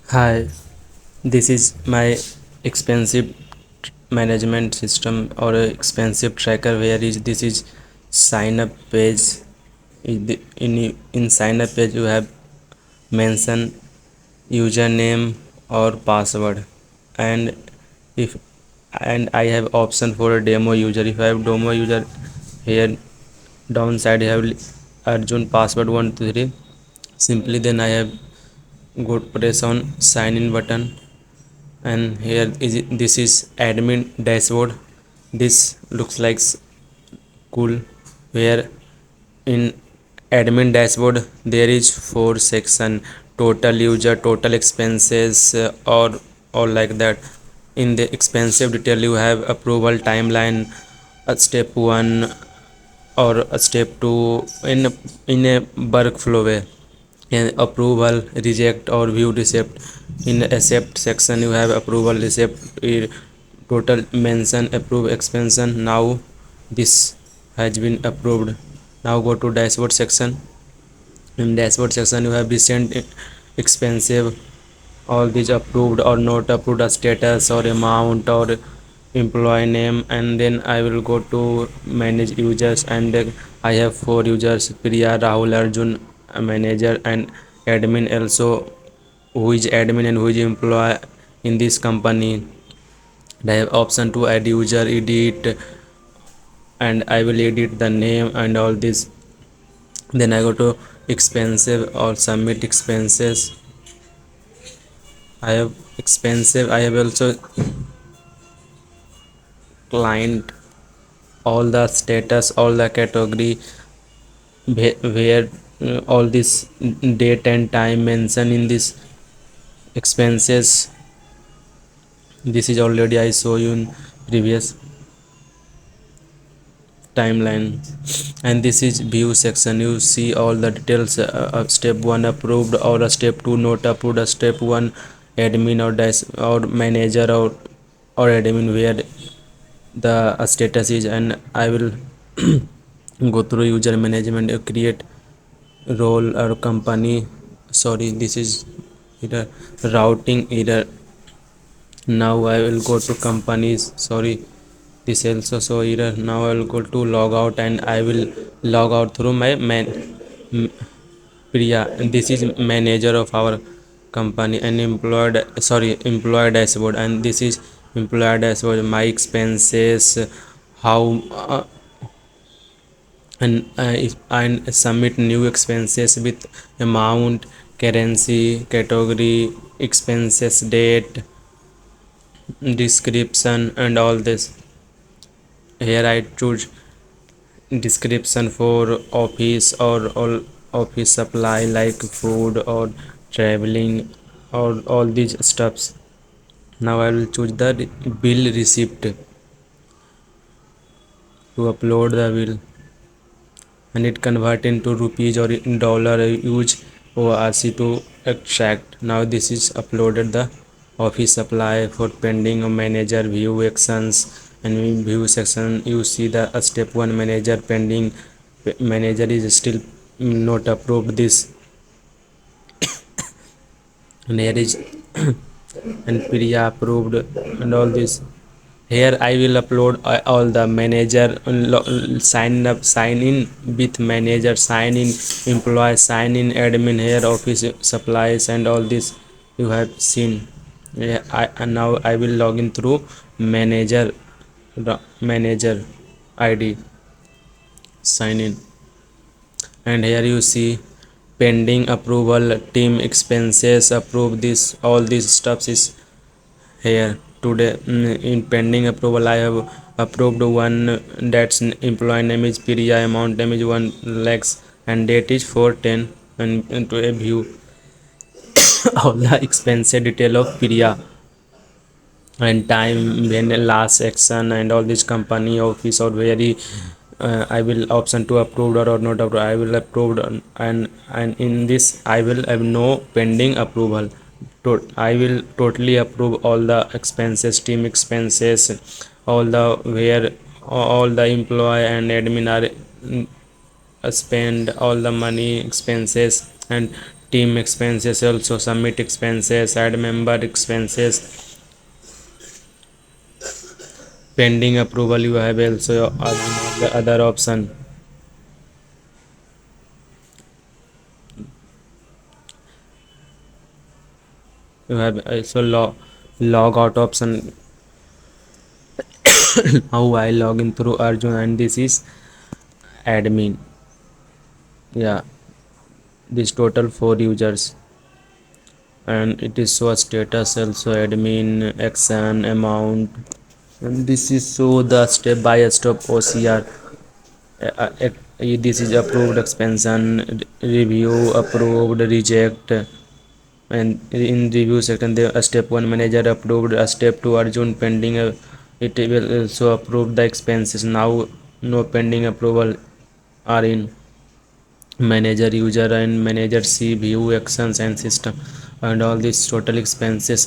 Hi, this is my expensive management system or a expensive tracker where is this is sign up page. In sign up page you have mention username or password, and if and I have option for a demo user. If I have demo user, here downside I have Arjun password 123. Simply then I have go press on sign in button, and here is this is admin dashboard. This looks like cool, where in admin dashboard there is four section: total user, total expenses, or like that. In the expensive detail you have approval timeline, a step 1 or a step 2 in a workflow way, in approval, reject or view receipt. In accept section you have approval, receipt, total, mention, approve expansion. Now this has been approved. Now go to dashboard section. In dashboard section you have recent expensive, all these approved or not approved, a status or amount or employee name. And then I will go to manage users, and I have four users: Priya, Rahul, Arjun, a manager, and admin also, who is admin and who is employee in this company. I have option to add user, edit, and I will edit the name and all this. Then I go to expensive or submit expenses. I have expensive, I have also client, all the status, all the category, where all this date and time mentioned in this expenses. This is already I show you in previous timeline. And this is view section. You see all the details of step 1 approved or a step 2 not approved, a step 1 admin or dash or manager or admin, where the status is. And I will go through user management, create role or company. Sorry, this is either routing either. Now I will go to companies. Sorry, this also so error. Now I will go to log out, and I will log out through my Priya. And this is manager of our company, and employed, sorry, employee dashboard. And this is employee dashboard, my expenses, how if I submit new expenses with amount, currency, category, expenses, date, description, and all this. Here I choose description for office or all office supply like food or traveling or all these stuffs. Now I will choose the bill receipt to upload the bill, and it convert into rupees or in dollar. I use ORC to extract. Now this is uploaded the office supply for pending or manager view actions. And in view section you see the step 1 manager pending, manager is still not approved this. And here is and Priya approved and all this. Here I will upload all the manager, sign up, sign in with manager, sign in employee, sign in admin. Here office supplies and all this you have seen. Yeah, and now I will log in through manager, manager ID, sign in. And here you see pending approval, team expenses approve, this all these stuffs is here today. In pending approval I have approved one, that's employee name is Priya, amount name is 1 lakhs, and date is 410. And into a view all the expense detail of Priya, and time when the last action, and all this company office or very. I will option to approved or not approved. I will approved, and in this I will have no pending approval. I will totally approve all the expenses, team expenses, all the where all the employee and admin are spend all the money expenses, and team expenses, also submit expenses, add member expenses, pending approval. You have also other option. You have also log out option. How I log in through Arjun, and this is admin. Yeah, this total 4 users, and it is show status also admin, action, amount, and this is show the step by step OCR. This is approved expansion, review, approved, reject, and in review section the step 1 manager approved, step 2 Arjun pending, it will also approve the expenses. Now no pending approval are in manager user, and manager see view actions and system, and all these total expenses